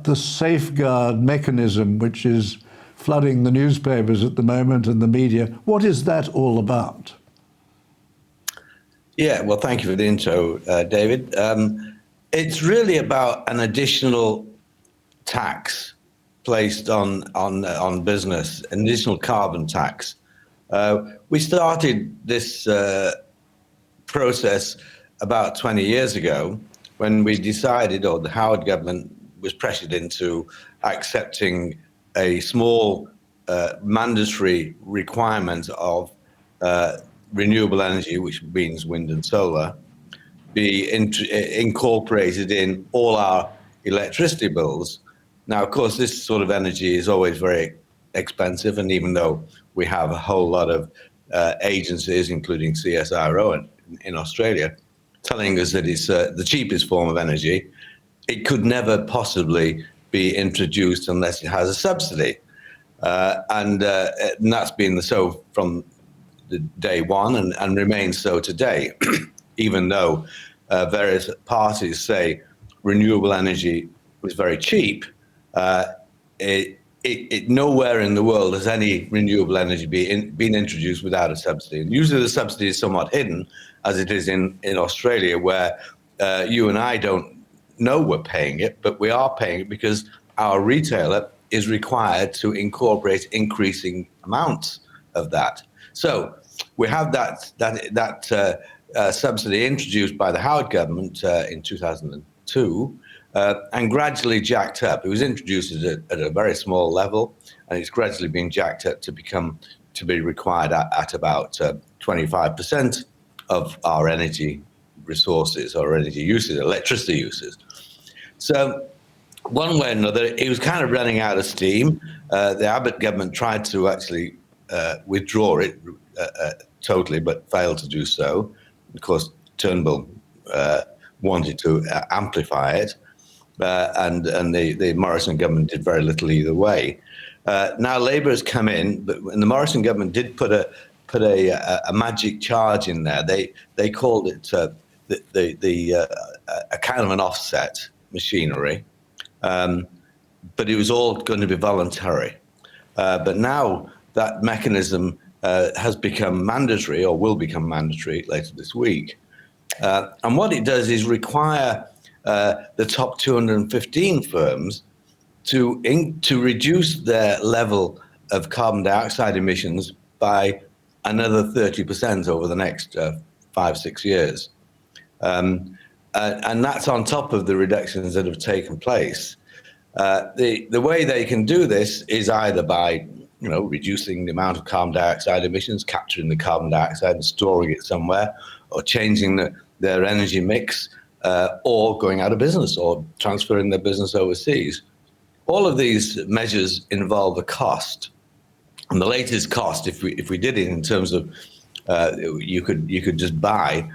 the safeguard mechanism which is flooding the newspapers at the moment and the media. What is that all about? Yeah, well, thank you for the intro, David. It's really about an additional tax placed on business, an additional carbon tax. We started this process about 20 years ago when we decided, or the Howard government was pressured into accepting a small mandatory requirement of renewable energy, which means wind and solar, be incorporated in all our electricity bills. Now, of course, this sort of energy is always very expensive, and even though we have a whole lot of agencies, including CSIRO in Australia, telling us that it's the cheapest form of energy, it could never possibly be introduced unless it has a subsidy. And that's been so from the day one and remains so today, even though various parties say renewable energy was very cheap. Nowhere in the world has any renewable energy been introduced without a subsidy. And usually the subsidy is somewhat hidden, as it is in Australia, where you and I don't know we're paying it, but we are paying it because our retailer is required to incorporate increasing amounts of that. So we have that subsidy introduced by the Howard government in 2002 and gradually jacked up. It was introduced at a very small level, and it's gradually been jacked up to be required at about 25% of our energy resources or energy uses, electricity uses. So one way or another, it was kind of running out of steam. The Abbott government tried to actually withdraw it totally, but failed to do so. Of course, Turnbull wanted to amplify it, and the Morrison government did very little either way. Now Labour has come in, and the Morrison government did put a magic charge in there. They called it a kind of an offset machinery, but it was all going to be voluntary. But now that mechanism has become mandatory, or will become mandatory later this week. And what it does is require the top 215 firms to reduce their level of carbon dioxide emissions by another 30% over the next 5-6 years. And that's on top of the reductions that have taken place. The way they can do this is either by reducing the amount of carbon dioxide emissions, capturing the carbon dioxide and storing it somewhere, or changing their energy mix, or going out of business, or transferring their business overseas. All of these measures involve a cost. And the latest cost, if we did it in terms of you could just buy,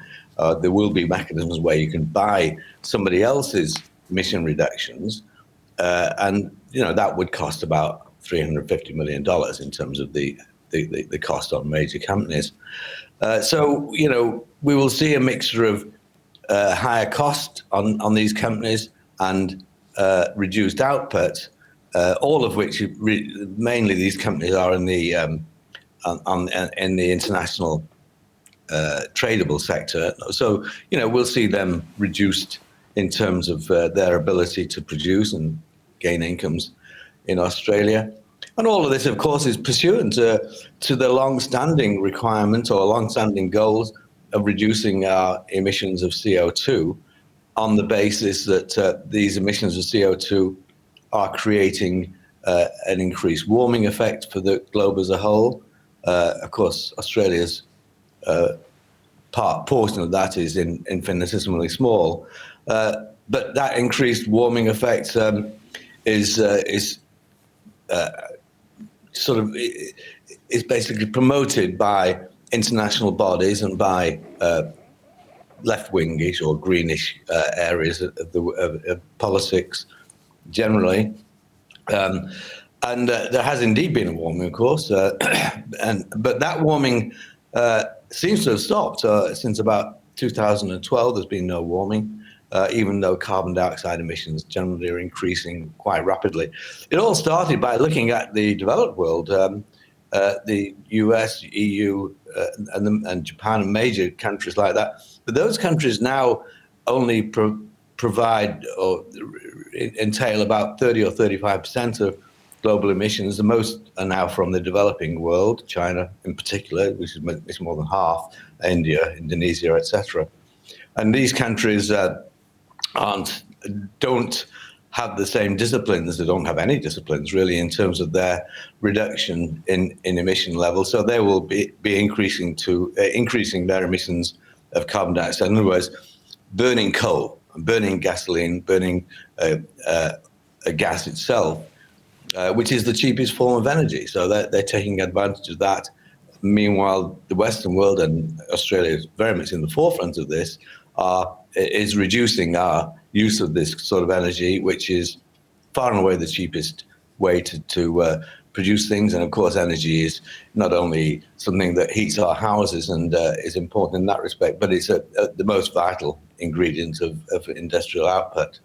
there will be mechanisms where you can buy somebody else's emission reductions, and that would cost about $350 million in terms of the cost on major companies. So we will see a mixture of higher cost on these companies and reduced output, all of which mainly these companies are in the international tradable sector. So we'll see them reduced in terms of their ability to produce and gain incomes in Australia. And all of this, of course, is pursuant to the long-standing requirement or long-standing goals of reducing our emissions of CO2 on the basis that these emissions of CO2 are creating an increased warming effect for the globe as a whole. Of course, Australia's portion of that is infinitesimally small, but that increased warming effect is basically promoted by international bodies and by left-wingish or greenish areas of politics generally. And there has indeed been a warming, of course, but that warming seems to have stopped. Since about 2012, there's been no warming. even though carbon dioxide emissions generally are increasing quite rapidly. It all started by looking at the developed world, the US, EU, and Japan, and major countries like that. But those countries now only provide or entail about 30 or 35% of global emissions. The most are now from the developing world, China in particular, which is more than half, India, Indonesia, etc. And these countries don't have the same disciplines. They don't have any disciplines really in terms of their reduction in emission levels. So they will be increasing their emissions of carbon dioxide. In other words, burning coal, burning gasoline, burning gas itself, which is the cheapest form of energy. So they're taking advantage of that. Meanwhile, the Western world, and Australia is very much in the forefront of this, is reducing our use of this sort of energy, which is far and away the cheapest way to produce things. And of course, energy is not only something that heats our houses and is important in that respect, but it's the most vital ingredient of industrial output.